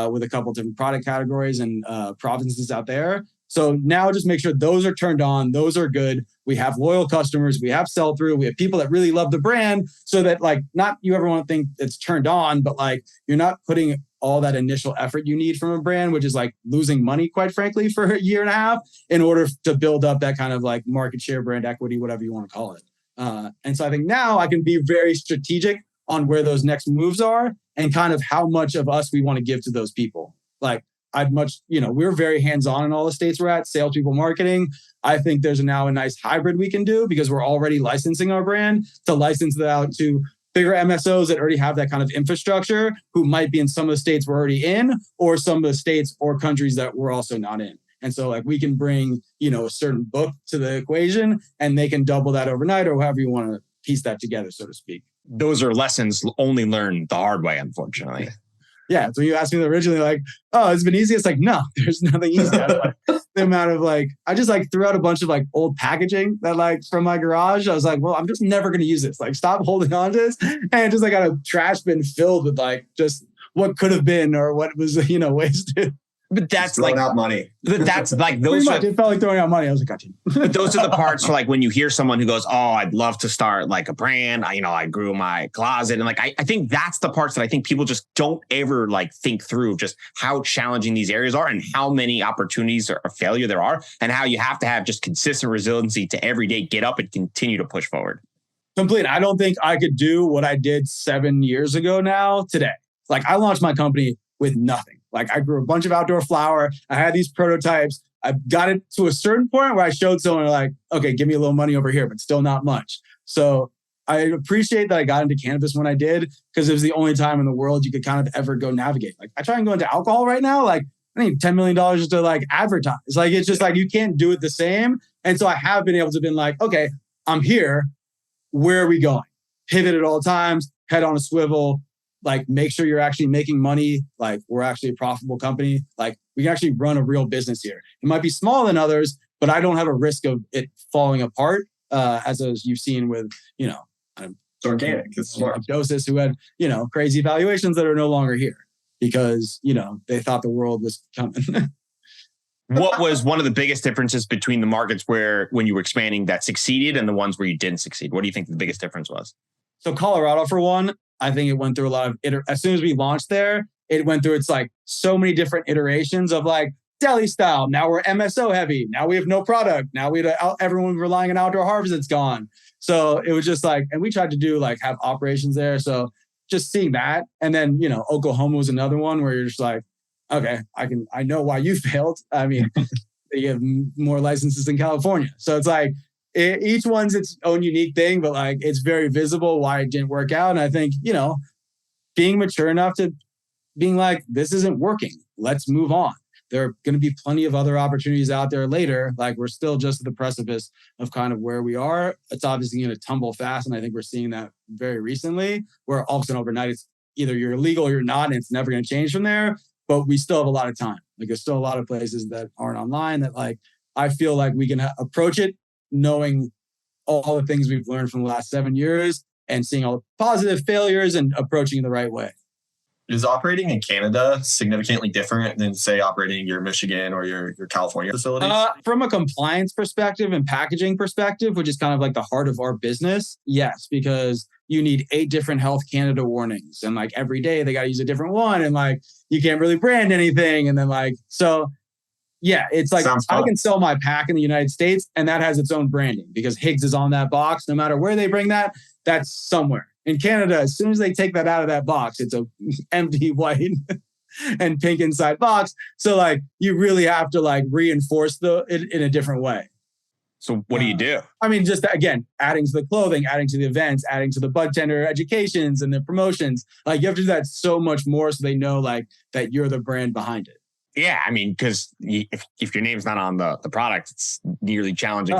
Speaker 1: with a couple different product categories and provinces out there. So now just make sure those are turned on. Those are good. We have loyal customers. We have sell through. We have people that really love the brand so that like, not you ever want to think it's turned on, but like you're not putting all that initial effort you need from a brand, which is like losing money, quite frankly, for a year and a half in order to build up that kind of like market share, brand equity, whatever you want to call it. And so I think now I can be very strategic on where those next moves are and kind of how much of us we want to give to those people. Like, we're very hands-on in all the states we're at, salespeople, marketing. I think there's now a nice hybrid we can do because we're already licensing our brand to license it out to bigger MSOs that already have that kind of infrastructure who might be in some of the states we're already in or some of the states or countries that we're also not in. And so like we can bring, a certain book to the equation and they can double that overnight or however you want to piece that together, so to speak.
Speaker 2: Those are lessons only learned the hard way, unfortunately.
Speaker 1: Yeah. So you asked me originally, like, oh, it's been easy. It's like, no, there's nothing easy. Like, the amount of like, I just like threw out a bunch of like old packaging that like from my garage. I was like, well, I'm just never going to use this. Like, stop holding on to this. And just like got a trash bin filled with like just what could have been or what was, wasted.
Speaker 2: But that's
Speaker 3: throwing
Speaker 2: like
Speaker 3: out money.
Speaker 2: But that's like those.
Speaker 1: It felt like throwing out money. I was like, gotcha.
Speaker 2: But those are the parts for like when you hear someone who goes, "Oh, I'd love to start like a brand." I grew my closet, and like I think that's the parts that I think people just don't ever like think through just how challenging these areas are and how many opportunities or failure there are, and how you have to have just consistent resiliency to every day get up and continue to push forward.
Speaker 1: Complete. I don't think I could do what I did 7 years ago now today. Like I launched my company with nothing. Like I grew a bunch of outdoor flower. I had these prototypes. I got it to a certain point where I showed someone like, okay, give me a little money over here, but still not much. So I appreciate that I got into cannabis when I did, because it was the only time in the world you could kind of ever go navigate. Like I try and go into alcohol right now. Like I need $10 million just to like advertise. Like, it's just like, you can't do it the same. And so I have been able to been like, okay, I'm here. Where are we going? Pivot at all times, head on a swivel. Like, make sure you're actually making money. Like, we're actually a profitable company. Like, we can actually run a real business here. It might be smaller than others, but I don't have a risk of it falling apart, as you've seen with,
Speaker 3: it's organic. It's smart.
Speaker 1: Doses who had, crazy valuations that are no longer here because, they thought the world was coming.
Speaker 2: What was one of the biggest differences between the markets where, when you were expanding, that succeeded and the ones where you didn't succeed? What do you think the biggest difference was?
Speaker 1: So Colorado, for one, I think it went through a lot of, as soon as we launched there, it went through, it's like so many different iterations of like deli style. Now we're MSO heavy. Now we have no product. Now everyone relying on outdoor harvest, it's gone. So it was just like, and we tried to do like have operations there. So just seeing that. And then, Oklahoma was another one where you're just like, okay, I know why you failed. I mean, they have more licenses than California. So it's like, each one's its own unique thing, but like it's very visible why it didn't work out. And I think, being mature enough to being like, this isn't working. Let's move on. There are going to be plenty of other opportunities out there later. Like, we're still just at the precipice of kind of where we are. It's obviously going to tumble fast. And I think we're seeing that very recently, where all of a sudden overnight, it's either you're illegal or you're not, and it's never going to change from there. But we still have a lot of time. Like, there's still a lot of places that aren't online that like, I feel like we can approach it knowing all the things we've learned from the last 7 years and seeing all the positive failures and approaching it the right way.
Speaker 3: Is operating in Canada significantly different than, say, operating your Michigan or your California facilities?
Speaker 1: From a compliance perspective and packaging perspective, which is kind of like the heart of our business, yes, because you need 8 different Health Canada warnings. And like every day they got to use a different one. And like, you can't really brand anything. And then like, so yeah, it's like I can sell my pack in the United States and that has its own branding because Higgs is on that box. No matter where they bring that, that's somewhere. In Canada, as soon as they take that out of that box, it's a empty white and pink inside box. So like, you really have to like reinforce it in a different way.
Speaker 2: So what do you do?
Speaker 1: I mean, just again, adding to the clothing, adding to the events, adding to the bud tender educations and the promotions. Like, you have to do that so much more so they know like that you're the brand behind it.
Speaker 2: Yeah, I mean, because if your name's not on the product, it's nearly challenging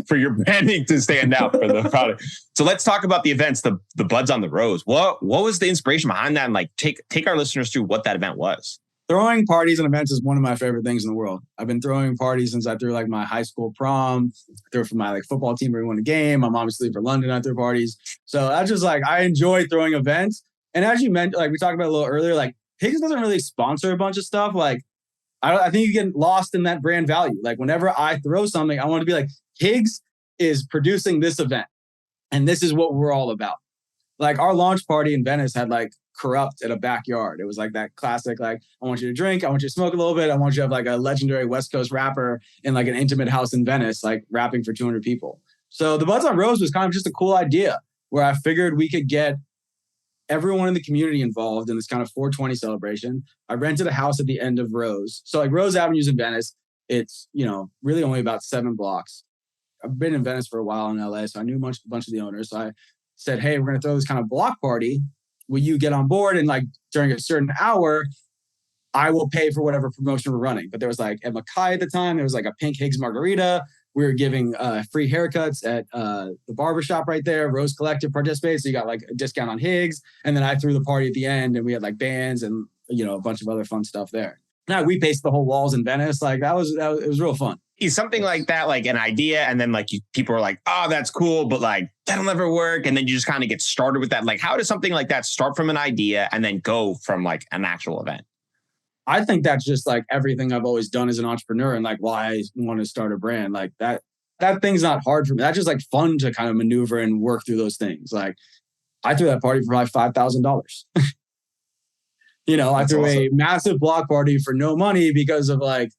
Speaker 2: for your branding to stand out for the product. So let's talk about the events, the Buds on the Rose. What was the inspiration behind that? And like, take our listeners through what that event was.
Speaker 1: Throwing parties and events is one of my favorite things in the world. I've been throwing parties since I threw like my high school prom. I threw it for my like football team where we won a game. I'm obviously for London. I threw parties. So I just like, I enjoy throwing events. And as you mentioned, like we talked about a little earlier, like Higgs doesn't really sponsor a bunch of stuff. Like, I think you get lost in that brand value. Like whenever I throw something, I want to be like, Higgs is producing this event and this is what we're all about. Like our launch party in Venice had like Corrupt at a backyard. It was like that classic, like, I want you to drink, I want you to smoke a little bit, I want you to have like a legendary West Coast rapper in like an intimate house in Venice, like rapping for 200 people. So the Buds on Rose was kind of just a cool idea where I figured we could get everyone in the community involved in this kind of 420 celebration. I rented a house at the end of Rose. So like Rose Avenue's in Venice. It's, you know, really only about 7 blocks. I've been in Venice for a while in LA, so I knew a bunch of the owners. So I said, hey, we're going to throw this kind of block party. Will you get on board? And like during a certain hour, I will pay for whatever promotion we're running. But there was like at Mackay at the time, there was like a pink Higgs margarita. We were giving free haircuts at the barbershop right there. Rose Collective participated. So you got like a discount on Higgs. And then I threw the party at the end and we had like bands and, you know, a bunch of other fun stuff there. Now we paced the whole walls in Venice. Like it was real fun.
Speaker 2: Is something like that like an idea, and then like people are like, oh, that's cool, but like that'll never work, and then you just kind of get started with that? Like, how does something like that start from an idea and then go from like an actual event?
Speaker 1: I think that's just like everything I've always done as an entrepreneur and like why I want to start a brand. Like that thing's not hard for me. That's just like fun to kind of maneuver and work through those things. Like I threw that party for probably $5,000. You know, I threw a massive block party for no money because of like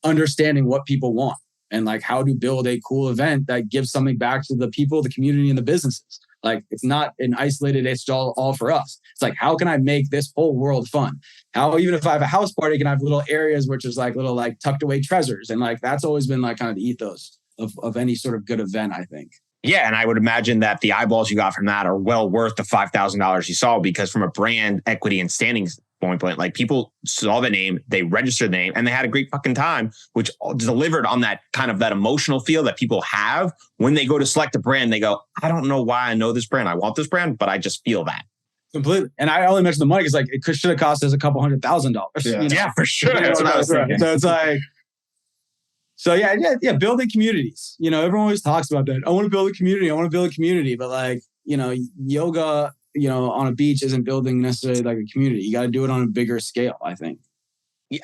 Speaker 1: understanding what people want and like how to build a cool event that gives something back to the people, the community, and the businesses. Like it's not an isolated, it's all for us. It's like, how can I make this whole world fun? How, even if I have a house party, can I have little areas which is like little like tucked away treasures? And like that's always been like kind of the ethos of any sort of good event, I think.
Speaker 2: Yeah, and I would imagine that the eyeballs you got from that are well worth the $5,000 you saw, because from a brand equity and standing point, like people saw the name, they registered the name, and they had a great fucking time, which delivered on that kind of that emotional feel that people have when they go to select a brand. They go, I don't know why I know this brand, I want this brand, but I just feel that.
Speaker 1: Completely. And I only mentioned the money because like it should have cost us $200,000.
Speaker 2: Yeah,
Speaker 1: you know?
Speaker 2: Yeah, for sure.
Speaker 1: That's what I was thinking. So it's like, yeah, building communities. You know, everyone always talks about that. I want to build a community. But like, you know, yoga, you know, on a beach isn't building necessarily like a community. You got to do it on a bigger scale, I think.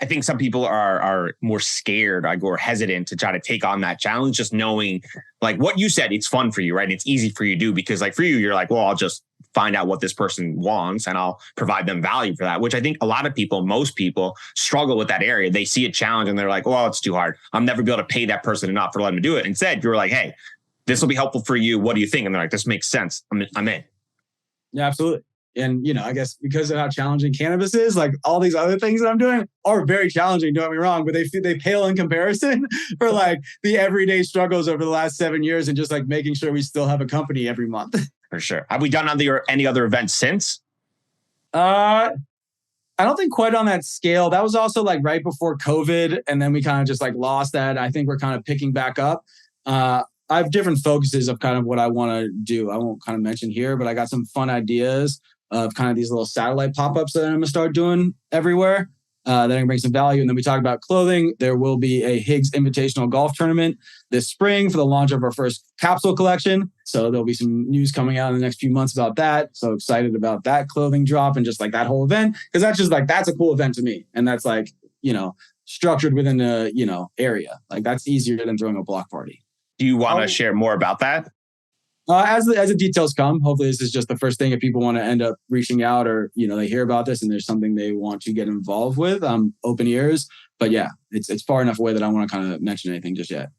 Speaker 2: I think some people are more scared or hesitant to try to take on that challenge, just knowing like what you said, it's fun for you, right? And it's easy for you to do because like for you, you're like, well, I'll just find out what this person wants and I'll provide them value for that, which I think a lot of people, most people struggle with that area. They see a challenge and they're like, well, it's too hard. I'm never be able to pay that person enough for letting me do it. Instead, you're like, hey, this will be helpful for you. What do you think? And they're like, this makes sense. I'm in.
Speaker 1: Yeah, absolutely. And, you know, I guess because of how challenging cannabis is, like all these other things that I'm doing are very challenging, don't get me wrong, but they pale in comparison for like the everyday struggles over the last 7 years and just like making sure we still have a company every month.
Speaker 2: For sure. Have we done any other events since?
Speaker 1: I don't think quite on that scale. That was also like right before COVID. And then we kind of just like lost that. I think we're kind of picking back up. I have different focuses of kind of what I want to do. I won't kind of mention here, but I got some fun ideas of kind of these little satellite pop-ups that I'm going to start doing everywhere. That I can bring some value. And then we talk about clothing. There will be a Higgs Invitational Golf Tournament this spring for the launch of our first capsule collection. So there'll be some news coming out in the next few months about that. So excited about that clothing drop and just like that whole event. Because that's just like, that's a cool event to me. And that's like, you know, structured within a, you know, area. Like that's easier than throwing a block party.
Speaker 2: Do you want to share more about that?
Speaker 1: As the details come, hopefully this is just the first thing. If people want to end up reaching out or, you know, they hear about this and there's something they want to get involved with, open ears. But yeah, it's far enough away that I don't want to kind of mention anything just yet.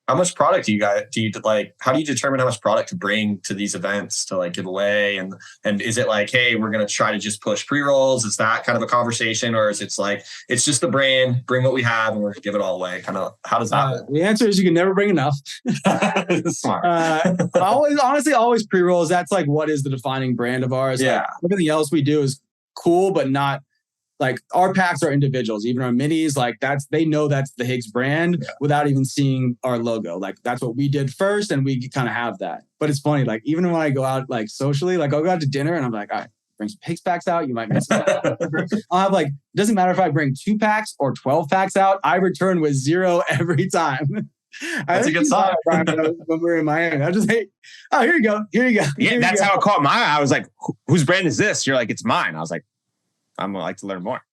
Speaker 3: How much product do you like, how do you determine how much product to bring to these events to like give away? And is it like, hey, we're going to try to just push pre-rolls? Is that kind of a conversation? Or is it like, it's just the brand, bring what we have and we're going to give it all away? Kind of, how does that work?
Speaker 1: The answer is you can never bring enough.
Speaker 3: Smart.
Speaker 1: Always pre-rolls. That's like, what is the defining brand of ours?
Speaker 3: Yeah.
Speaker 1: Like, everything else we do is cool, but not like our packs are individuals, even our minis, like they know that's the Higgs brand without even seeing our logo. Like that's what we did first. And we kind of have that, but it's funny. Like even when I go out, like socially, like I'll go out to dinner and I'm like, all right, bring some Higgs packs out. You might miss it. I'll have like, it doesn't matter if I bring 2 packs or 12 packs out. I return with 0 every time.
Speaker 3: That's a good sign.
Speaker 1: When we were in Miami, I just, hey, oh, here you go.
Speaker 2: Yeah, that's how it caught my eye. I was like, whose brand is this? You're like, it's mine. I was like, I'm gonna like to learn more.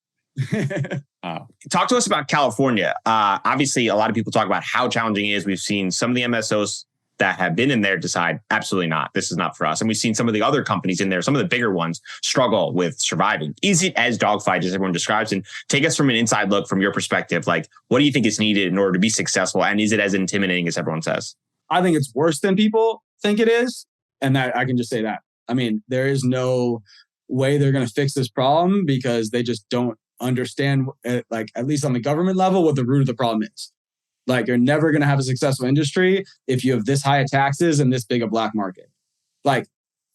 Speaker 2: Talk to us about California. Obviously, a lot of people talk about how challenging it is. We've seen some of the MSOs that have been in there decide, absolutely not, this is not for us. And we've seen some of the other companies in there, some of the bigger ones, struggle with surviving. Is it as dogfight as everyone describes? And take us from an inside look from your perspective. Like, what do you think is needed in order to be successful? And is it as intimidating as everyone says?
Speaker 1: I think it's worse than people think it is. And that I can just say that. I mean, there is no way they're going to fix this problem because they just don't understand, like, at least on the government level, what the root of the problem is. Like, you're never going to have a successful industry if you have this high of taxes and this big a black market. Like,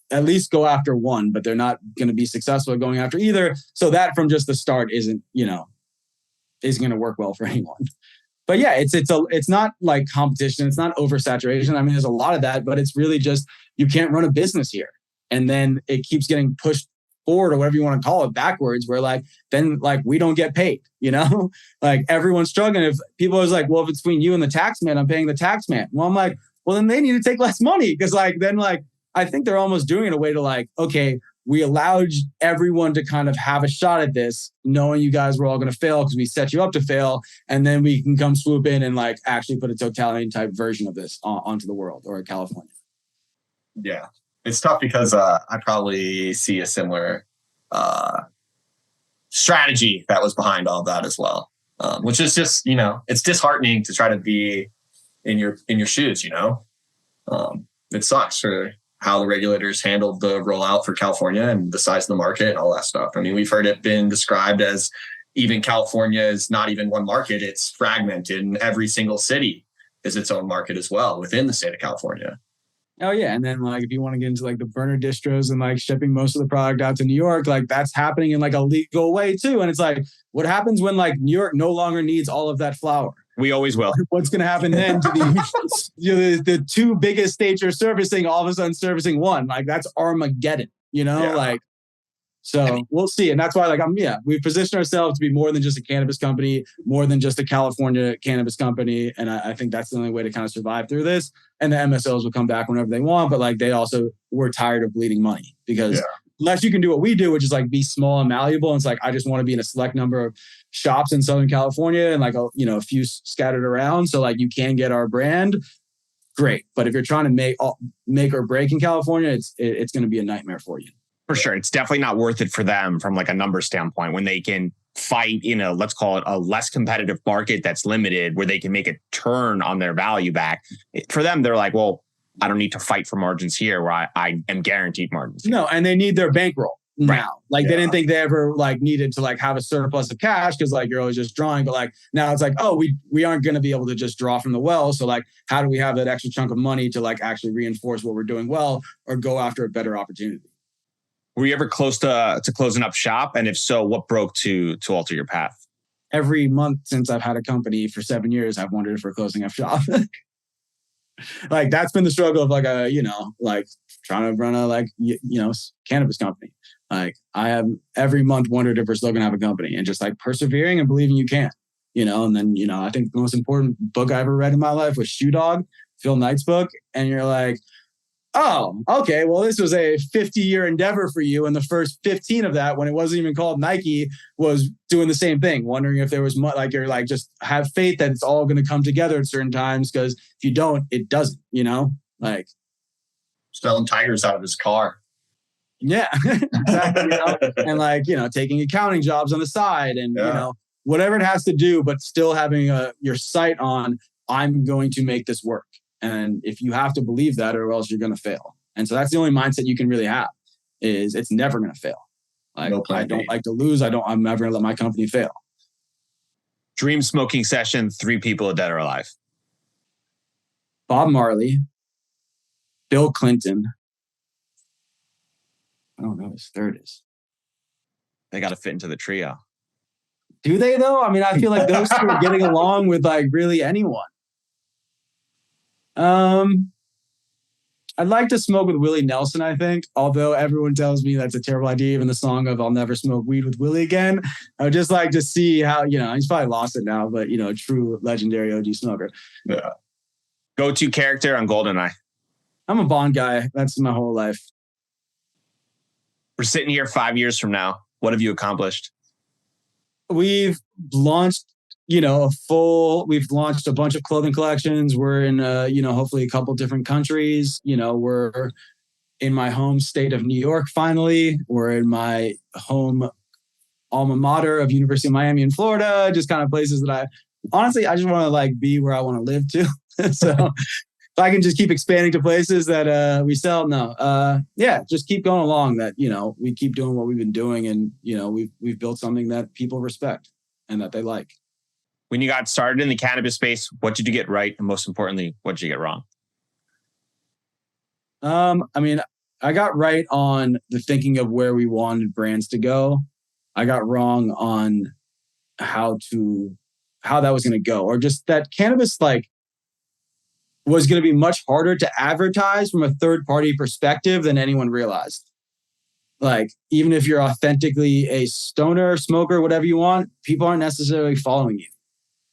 Speaker 1: at least go after one, but they're not going to be successful at going after either. So that from just the start isn't going to work well for anyone. But yeah, it's not like competition. It's not oversaturation. I mean, there's a lot of that, but it's really just, you can't run a business here. And then it keeps getting pushed forward, or whatever you want to call it, backwards, where then we don't get paid, like everyone's struggling. If people is like, well, if it's between you and the tax man, I'm paying the tax man. Well, I'm like, well, then they need to take less money. Cause then I think they're almost doing it in a way to okay, we allowed everyone to kind of have a shot at this, knowing you guys were all going to fail because we set you up to fail. And then we can come swoop in and actually put a totality type version of this onto the world or California.
Speaker 3: Yeah. It's tough because I probably see a similar strategy that was behind all of that as well, which is just, it's disheartening to try to be in your shoes, It sucks for how the regulators handled the rollout for California and the size of the market and all that stuff. I mean, we've heard it been described as even California is not even one market. It's fragmented, and every single city is its own market as well within the state of California.
Speaker 1: Oh yeah, and then if you want to get into the burner distros and shipping most of the product out to New York, that's happening in a legal way too. And it's what happens when New York no longer needs all of that flour?
Speaker 2: We always will.
Speaker 1: What's going to happen then to the two biggest states you're servicing, all of a sudden servicing one? That's Armageddon,
Speaker 2: Yeah.
Speaker 1: So we'll see. And that's why we've positioned ourselves to be more than just a cannabis company, more than just a California cannabis company. And I think that's the only way to kind of survive through this. And the MSOs will come back whenever they want. But they also were tired of bleeding money because unless you can do what we do, which is be small and malleable. And it's I just want to be in a select number of shops in Southern California and a few scattered around. So you can get our brand. Great. But if you're trying to make or break in California, it's going to be a nightmare for you.
Speaker 2: For sure. It's definitely not worth it for them from a number standpoint when they can fight in let's call it a less competitive market that's limited where they can make a turn on their value back. For them, they're well, I don't need to fight for margins here where I am guaranteed margins.
Speaker 1: No, and they need their bankroll now. They didn't think they ever needed to have a surplus of cash because you're always just drawing. But now it's oh, we aren't going to be able to just draw from the well. So how do we have that extra chunk of money to actually reinforce what we're doing well or go after a better opportunity?
Speaker 2: Were you ever close to closing up shop? And if so, what broke to alter your path?
Speaker 1: Every month since I've had a company for 7 years, I've wondered if we're closing up shop. That's been the struggle of trying to run a cannabis company. I have every month wondered if we're still gonna have a company and just persevering and believing you can. And then I think the most important book I ever read in my life was Shoe Dog, Phil Knight's book, and you're oh, okay. Well, this was a 50-year endeavor for you. And the first 15 of that, when it wasn't even called Nike, was doing the same thing, wondering if there was you're just have faith that it's all going to come together at certain times. Because if you don't, it doesn't,
Speaker 3: Selling tigers out of his car.
Speaker 1: Yeah, exactly. And taking accounting jobs on the side and, whatever it has to do, but still having your sight on, I'm going to make this work. And if you have to believe that or else you're going to fail. And so that's the only mindset you can really have is it's never going to fail. I don't like to lose. I'm never going to let my company fail.
Speaker 2: Dream smoking session, 3 people dead or alive.
Speaker 1: Bob Marley, Bill Clinton. I don't know what his third is.
Speaker 2: They got to fit into the trio.
Speaker 1: Do they though? I mean, I feel those two are getting along with really anyone. I'd like to smoke with Willie Nelson, I think, although everyone tells me that's a terrible idea. Even the song of I'll never smoke weed with Willie again. I would just like to see how, he's probably lost it now, but, true legendary OG smoker.
Speaker 3: Yeah.
Speaker 2: Go-to character on GoldenEye.
Speaker 1: I'm a Bond guy. That's my whole life.
Speaker 2: We're sitting here 5 years from now. What have you accomplished?
Speaker 1: We've launched, we've launched a bunch of clothing collections. We're in, hopefully a couple different countries. We're in my home state of New York. Finally, we're in my home alma mater of University of Miami in Florida, just kind of places that I just want to be where I want to live too. So if I can just keep expanding to places that we sell, just keep going along that, we keep doing what we've been doing and, we've built something that people respect and that they like.
Speaker 2: When you got started in the cannabis space, what did you get right? And most importantly, what did you get wrong?
Speaker 1: I got right on the thinking of where we wanted brands to go. I got wrong on how that was going to go, or just that cannabis was going to be much harder to advertise from a third party perspective than anyone realized. Even if you're authentically a stoner, smoker, whatever you want, people aren't necessarily following you.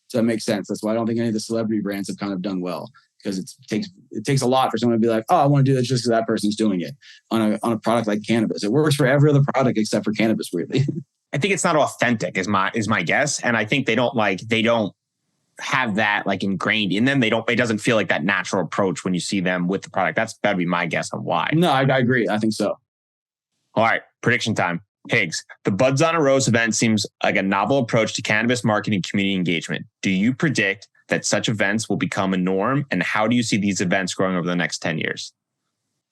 Speaker 1: So that makes sense. That's why I don't think any of the celebrity brands have kind of done well, because it takes a lot for someone to be like, oh, I want to do this just because that person's doing it on a product like cannabis. It works for every other product except for cannabis, weirdly.
Speaker 2: I think it's not authentic is my guess. And I think they don't have that ingrained in them. It doesn't feel like that natural approach when you see them with the product. That'd be my guess on why.
Speaker 1: No, I agree. I think so.
Speaker 2: All right. Prediction time. Higgs, the Buds on a Rose event seems like a novel approach to cannabis marketing community engagement. Do you predict that such events will become a norm? And how do you see these events growing over the next 10 years?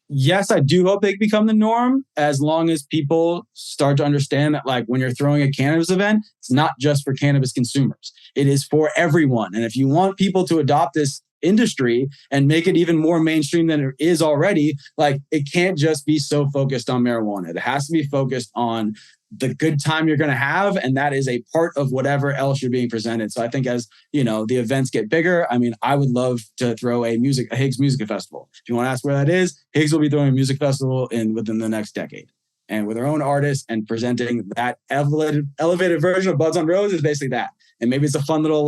Speaker 1: Yes, I do hope they become the norm, as long as people start to understand that when you're throwing a cannabis event, it's not just for cannabis consumers. It is for everyone. And if you want people to adopt this industry and make it even more mainstream than it is already, it can't just be so focused on marijuana. It has to be focused on the good time you're going to have. And that is a part of whatever else you're being presented. So I think as, the events get bigger, I would love to throw a Higgs Music Festival. If you want to ask where that is, Higgs will be throwing a music festival within the next decade. And with our own artists and presenting that elevated version of Buds on Rose is basically that. And maybe it's a fun little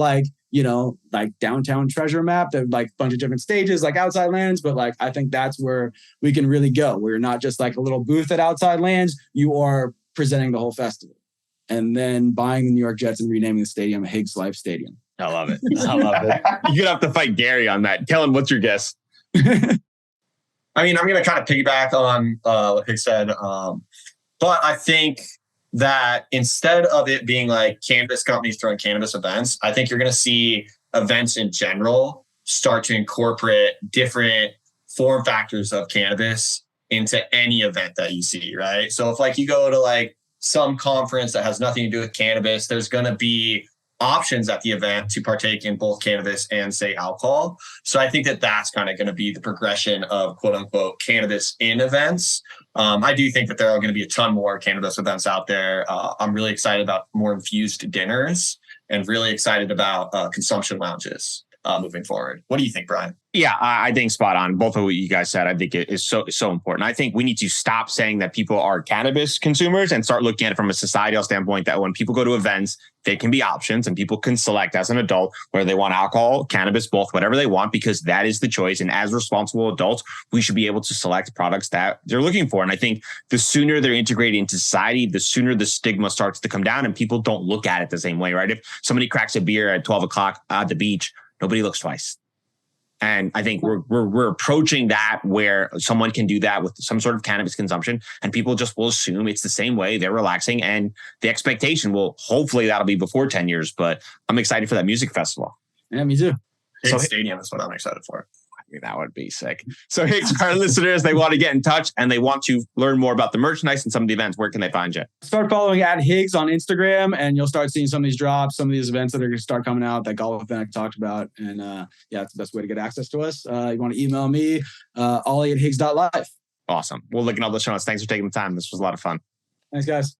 Speaker 1: downtown treasure map that a bunch of different stages, Outside Lands. But I think that's where we can really go. Where you're not just a little booth at Outside Lands. You are presenting the whole festival, and then buying the New York Jets and renaming the stadium Higgs Life Stadium.
Speaker 2: I love it. I love it. You're gonna have to fight Gary on that. Kellen, what's your guess?
Speaker 3: I'm gonna kind of piggyback on what Higgs said, but I think that instead of it being cannabis companies throwing cannabis events, I think you're gonna see events in general start to incorporate different form factors of cannabis into any event that you see, right? So if you go to some conference that has nothing to do with cannabis, there's going to be options at the event to partake in both cannabis and say alcohol. So I think that that's kind of going to be the progression of quote unquote cannabis in events. I do think that there are going to be a ton more cannabis events out there. I'm really excited about more infused dinners and really excited about consumption lounges moving forward. What do you think, Brian?
Speaker 2: Yeah, I think spot on. Both of what you guys said, I think it is so important. I think we need to stop saying that people are cannabis consumers and start looking at it from a societal standpoint, that when people go to events, they can be options and people can select as an adult whether they want alcohol, cannabis, both, whatever they want, because that is the choice. And as responsible adults, we should be able to select products that they're looking for. And I think the sooner they're integrated into society, the sooner the stigma starts to come down and people don't look at it the same way, right? If somebody cracks a beer at 12 o'clock at the beach, nobody looks twice. And I think we're approaching that where someone can do that with some sort of cannabis consumption and people just will assume it's the same way, they're relaxing, and the expectation will, hopefully that'll be before 10 years, but I'm excited for that music festival.
Speaker 1: Yeah, me too.
Speaker 3: Higgs Stadium is what I'm excited for.
Speaker 2: That would be sick. So Higgs, our listeners, they want to get in touch and they want to learn more about the merchandise and some of the events. Where can they find you?
Speaker 1: Start following @Higgs on Instagram and you'll start seeing some of these drops, some of these events that are going to start coming out, that golf event I talked about. And it's the best way to get access to us. You want to email me, Ollie@Higgs.life.
Speaker 2: Awesome. We'll look at all the show notes. Thanks for taking the time. This was a lot of fun.
Speaker 1: Thanks, guys.